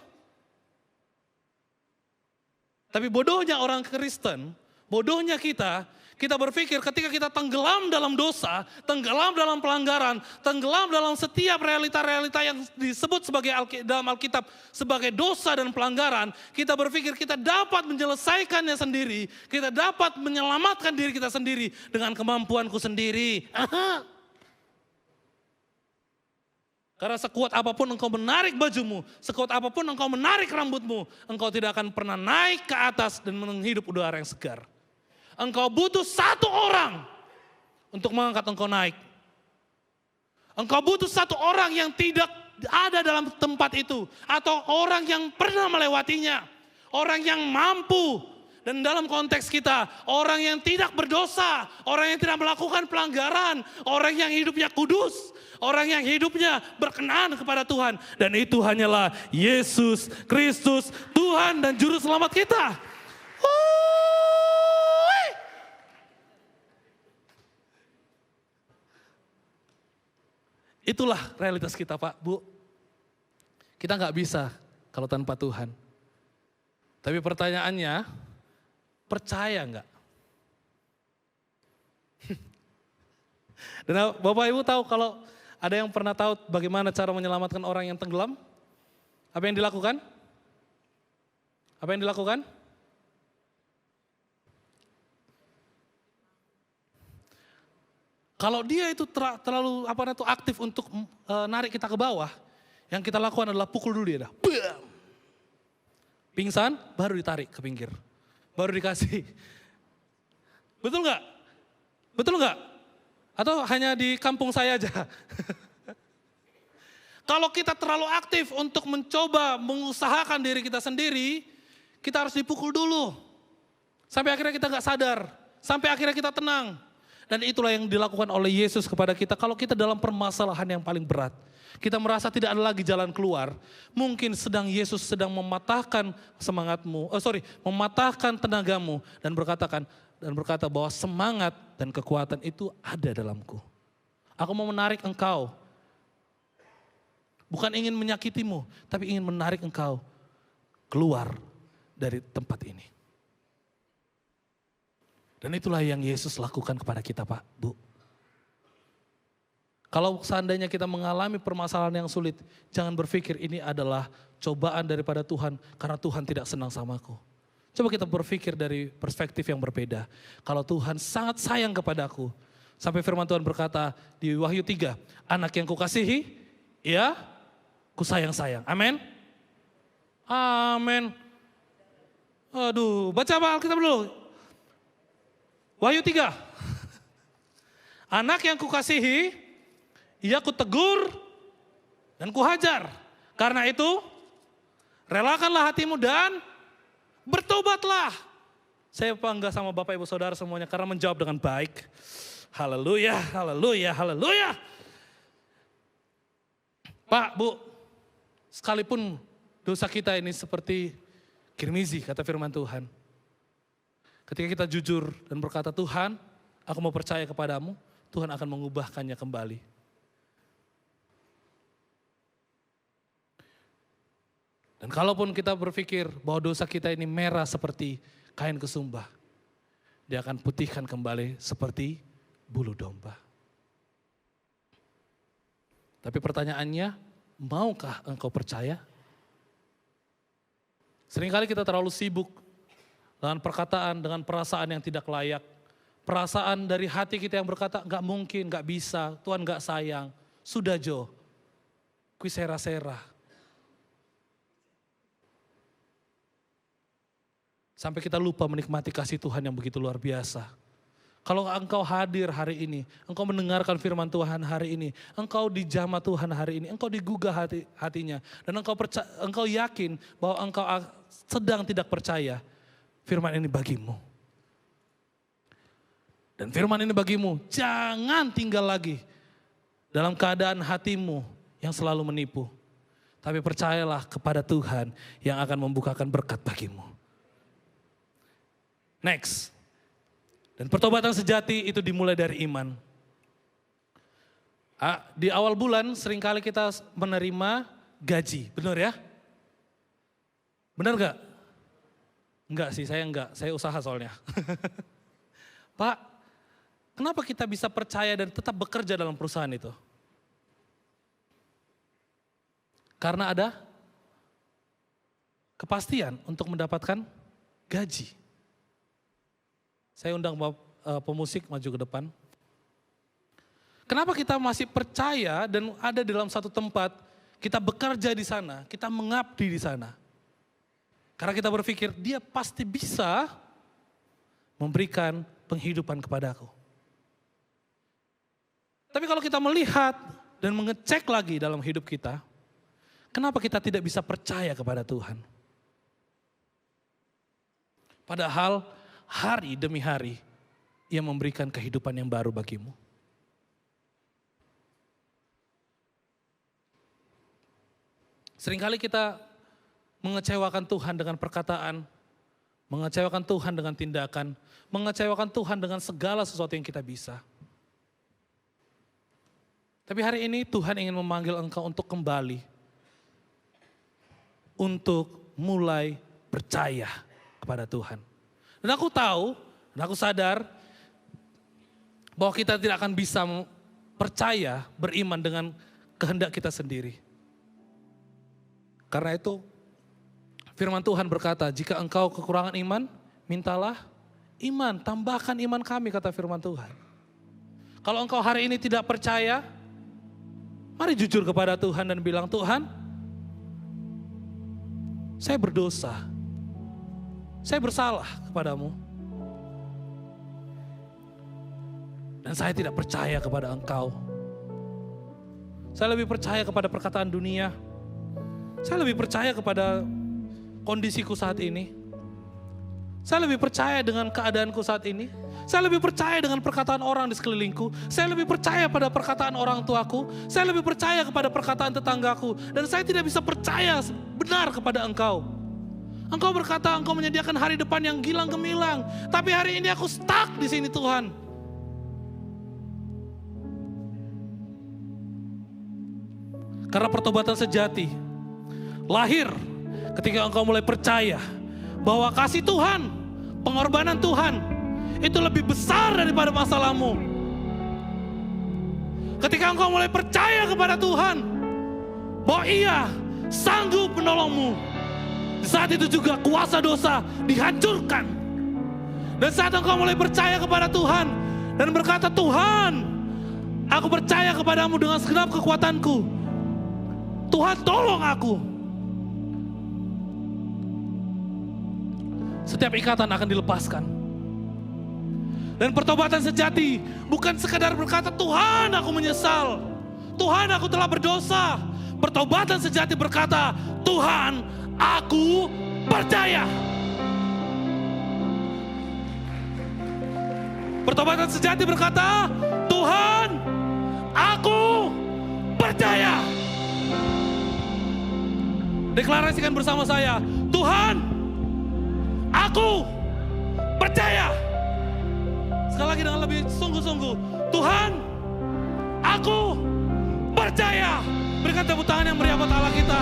S1: Tapi bodohnya orang Kristen, bodohnya kita berpikir ketika kita tenggelam dalam dosa, tenggelam dalam pelanggaran, tenggelam dalam setiap realita-realita yang disebut sebagai dalam Alkitab sebagai dosa dan pelanggaran, kita berpikir kita dapat menyelesaikannya sendiri, kita dapat menyelamatkan diri kita sendiri dengan kemampuanku sendiri. Karena sekuat apapun engkau menarik bajumu, sekuat apapun engkau menarik rambutmu, engkau tidak akan pernah naik ke atas dan menghirup udara yang segar. Engkau butuh satu orang untuk mengangkat engkau naik. Engkau butuh satu orang yang tidak ada dalam tempat itu. Atau orang yang pernah melewatinya. Orang yang mampu. Dan dalam konteks kita, orang yang tidak berdosa. Orang yang tidak melakukan pelanggaran. Orang yang hidupnya kudus. Orang yang hidupnya berkenan kepada Tuhan. Dan itu hanyalah Yesus Kristus, Tuhan dan Juru Selamat kita. Itulah realitas kita Pak, Bu. Kita nggak bisa kalau tanpa Tuhan. Tapi pertanyaannya, percaya nggak? Dan Bapak Ibu tahu kalau ada yang pernah tahu bagaimana cara menyelamatkan orang yang tenggelam? Apa yang dilakukan? Apa yang dilakukan? Kalau dia itu terlalu aktif untuk narik kita ke bawah, yang kita lakukan adalah pukul dulu dia. Bam! Pingsan, baru ditarik ke pinggir. Baru dikasih. Betul nggak? Betul nggak? Atau hanya di kampung saya aja? Kalau kita terlalu aktif untuk mencoba mengusahakan diri kita sendiri, kita harus dipukul dulu. Sampai akhirnya kita gak sadar. Sampai akhirnya kita tenang. Dan itulah yang dilakukan oleh Yesus kepada kita. Kalau kita dalam permasalahan yang paling berat, kita merasa tidak ada lagi jalan keluar. Mungkin Yesus sedang mematahkan semangatmu, mematahkan tenagamu dan berkata bahwa semangat dan kekuatan itu ada dalamku. Aku mau menarik engkau. Bukan ingin menyakitimu, tapi ingin menarik engkau keluar dari tempat ini. Dan itulah yang Yesus lakukan kepada kita, Pak, Bu. Kalau seandainya kita mengalami permasalahan yang sulit, jangan berpikir ini adalah cobaan daripada Tuhan, karena Tuhan tidak senang sama aku. Coba kita berpikir dari perspektif yang berbeda. Kalau Tuhan sangat sayang kepadaku, sampai firman Tuhan berkata di Wahyu 3, anak yang kukasihi, ya, ku sayang-sayang. Amin. Amin. Aduh, baca apa Alkitab dulu. Wahyu 3. Anak yang kukasihi, ia kutegur dan kuhajar. Karena itu, relakanlah hatimu dan bertobatlah. Saya bangga sama Bapak Ibu Saudara semuanya karena menjawab dengan baik. Haleluya, haleluya, haleluya. Pak, Bu, sekalipun dosa kita ini seperti kirmizi, kata firman Tuhan. Ketika kita jujur dan berkata, Tuhan, aku mau percaya kepadamu, Tuhan akan mengubahkannya kembali. Dan kalaupun kita berpikir bahwa dosa kita ini merah seperti kain kesumbah, dia akan putihkan kembali seperti bulu domba. Tapi pertanyaannya, maukah engkau percaya? Seringkali kita terlalu sibuk dengan perkataan, dengan perasaan yang tidak layak. Perasaan dari hati kita yang berkata, gak mungkin, gak bisa, Tuhan gak sayang. Sudah Jo, kui sera-sera. Sampai kita lupa menikmati kasih Tuhan yang begitu luar biasa. Kalau engkau hadir hari ini, engkau mendengarkan firman Tuhan hari ini, engkau dijamah Tuhan hari ini, engkau digugah hatinya, dan engkau yakin bahwa engkau sedang tidak percaya, firman ini bagimu. Dan firman ini bagimu, jangan tinggal lagi dalam keadaan hatimu yang selalu menipu. Tapi percayalah kepada Tuhan yang akan membukakan berkat bagimu. Next. Dan pertobatan sejati itu dimulai dari iman. Di awal bulan seringkali kita menerima gaji, benar ya? Benar gak? Enggak sih, saya usaha soalnya. Pak, kenapa kita bisa percaya dan tetap bekerja dalam perusahaan itu? Karena ada kepastian untuk mendapatkan gaji. Saya undang pemusik maju ke depan. Kenapa kita masih percaya dan ada dalam satu tempat, kita bekerja di sana, kita mengabdi di sana. Karena kita berpikir dia pasti bisa memberikan penghidupan kepadaku. Tapi kalau kita melihat dan mengecek lagi dalam hidup kita, kenapa kita tidak bisa percaya kepada Tuhan? Padahal hari demi hari, Ia memberikan kehidupan yang baru bagimu. Seringkali kita mengecewakan Tuhan dengan perkataan, mengecewakan Tuhan dengan tindakan, mengecewakan Tuhan dengan segala sesuatu yang kita bisa. Tapi hari ini Tuhan ingin memanggil engkau untuk kembali, untuk mulai percaya kepada Tuhan. Dan aku tahu, dan aku sadar bahwa kita tidak akan bisa percaya, beriman dengan kehendak kita sendiri. Karena itu firman Tuhan berkata, jika engkau kekurangan iman, mintalah iman, tambahkan iman kami, kata firman Tuhan. Kalau engkau hari ini tidak percaya, mari jujur kepada Tuhan dan bilang, Tuhan, saya berdosa. Saya bersalah kepadamu. Dan saya tidak percaya kepada engkau. Saya lebih percaya kepada perkataan dunia. Saya lebih percaya kepada kondisiku saat ini. Saya lebih percaya dengan keadaanku saat ini. Saya lebih percaya dengan perkataan orang di sekelilingku. Saya lebih percaya pada perkataan orang tuaku. Saya lebih percaya kepada perkataan tetanggaku. Dan saya tidak bisa percaya benar kepada engkau. Engkau berkata engkau menyediakan hari depan yang gilang gemilang. Tapi hari ini aku stuck di sini Tuhan. Karena pertobatan sejati lahir ketika engkau mulai percaya bahwa kasih Tuhan, pengorbanan Tuhan itu lebih besar daripada masalahmu. Ketika engkau mulai percaya kepada Tuhan bahwa Ia sanggup menolongmu, saat itu juga kuasa dosa dihancurkan. Dan saat engkau mulai percaya kepada Tuhan dan berkata, Tuhan, aku percaya kepadamu dengan segenap kekuatanku. Tuhan, tolong aku. Setiap ikatan akan dilepaskan. Dan pertobatan sejati bukan sekadar berkata, Tuhan, aku menyesal. Tuhan, aku telah berdosa. Pertobatan sejati berkata, Tuhan, aku percaya. Pertobatan sejati berkata, Tuhan, aku percaya. Deklarasikan bersama saya, Tuhan, aku percaya. Sekali lagi dengan lebih sungguh-sungguh, Tuhan, aku percaya. Berikan tepuk tangan yang meriah buat Allah kita.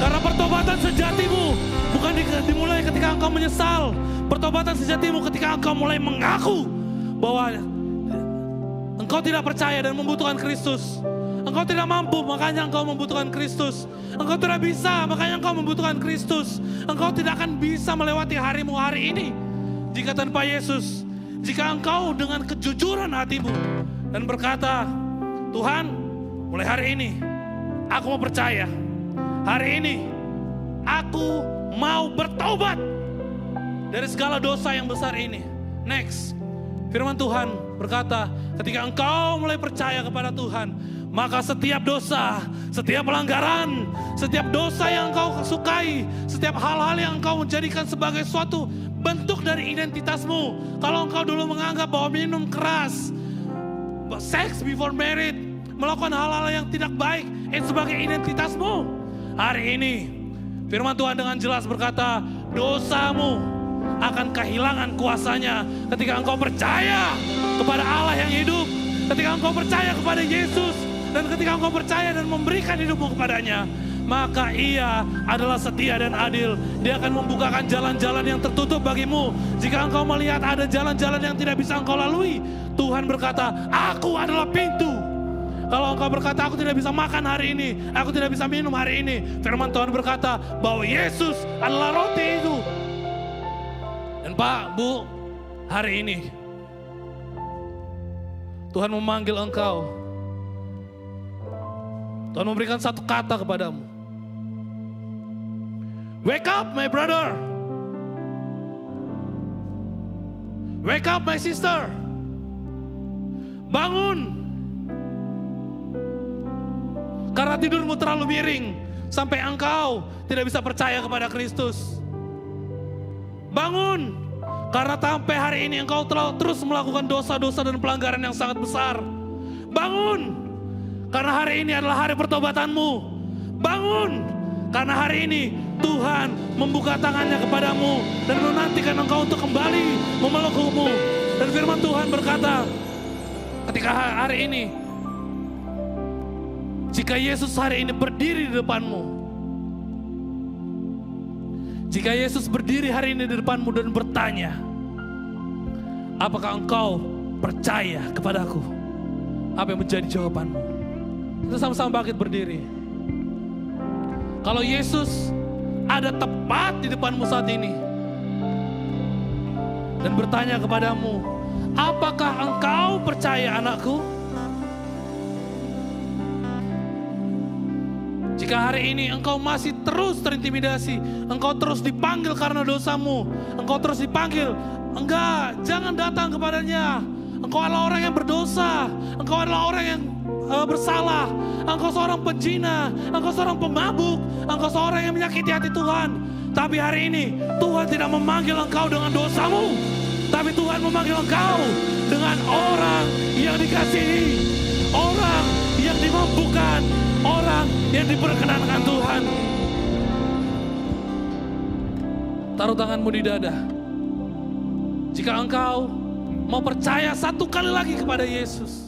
S1: Karena pertobatan sejatimu bukan dimulai ketika engkau menyesal. Pertobatan sejatimu ketika engkau mulai mengaku bahwa engkau tidak percaya dan membutuhkan Kristus. Engkau tidak mampu, makanya engkau membutuhkan Kristus. Engkau tidak bisa, makanya engkau membutuhkan Kristus. Engkau tidak akan bisa melewati harimu hari ini jika tanpa Yesus. Jika engkau dengan kejujuran hatimu dan berkata, Tuhan, mulai hari ini aku mau percaya. Hari ini aku mau bertobat dari segala dosa yang besar ini. Next, firman Tuhan berkata, ketika engkau mulai percaya kepada Tuhan, maka setiap dosa, setiap pelanggaran, setiap dosa yang engkau sukai, setiap hal-hal yang engkau menjadikan sebagai suatu bentuk dari identitasmu. Kalau engkau dulu menganggap bahwa minum keras, sex before married, melakukan hal-hal yang tidak baik, itu sebagai identitasmu. Hari ini, firman Tuhan dengan jelas berkata, dosamu akan kehilangan kuasanya ketika engkau percaya kepada Allah yang hidup, ketika engkau percaya kepada Yesus, dan ketika engkau percaya dan memberikan hidupmu kepadanya, maka Ia adalah setia dan adil. Dia akan membukakan jalan-jalan yang tertutup bagimu. Jika engkau melihat ada jalan-jalan yang tidak bisa engkau lalui, Tuhan berkata, aku adalah pintu. Kalau engkau berkata, aku tidak bisa makan hari ini, aku tidak bisa minum hari ini, firman Tuhan berkata bahwa Yesus adalah roti itu. Dan Pak, Bu, hari ini Tuhan memanggil engkau. Tuhan memberikan satu kata kepadamu. Wake up my brother. Wake up my sister. Bangun. Karena tidurmu terlalu miring sampai engkau tidak bisa percaya kepada Kristus. Bangun. Karena sampai hari ini engkau terus melakukan dosa-dosa dan pelanggaran yang sangat besar. Bangun. Karena hari ini adalah hari pertobatanmu. Bangun. Karena hari ini Tuhan membuka tangannya kepadamu dan menantikan engkau untuk kembali memelukmu. Dan firman Tuhan berkata, ketika hari ini, jika Yesus hari ini berdiri di depanmu, jika Yesus berdiri hari ini di depanmu dan bertanya, apakah engkau percaya kepadaku? Apa yang menjadi jawabanmu? Kita sama-sama bangkit berdiri. Kalau Yesus ada tepat di depanmu saat ini dan bertanya kepadamu, Apakah engkau percaya, anakku? Jika hari ini engkau masih terus terintimidasi, engkau terus dipanggil karena dosamu, engkau terus dipanggil, enggak, jangan datang kepadanya. Engkau adalah orang yang berdosa, engkau adalah orang yang bersalah, engkau seorang penzina, engkau seorang pemabuk, engkau seorang yang menyakiti hati Tuhan. Tapi hari ini Tuhan tidak memanggil engkau dengan dosamu, tapi Tuhan memanggil engkau dengan orang yang dikasihi, orang yang dimampukan, orang yang diperkenankan Tuhan. Taruh tanganmu di dada. Jika engkau mau percaya satu kali lagi kepada Yesus,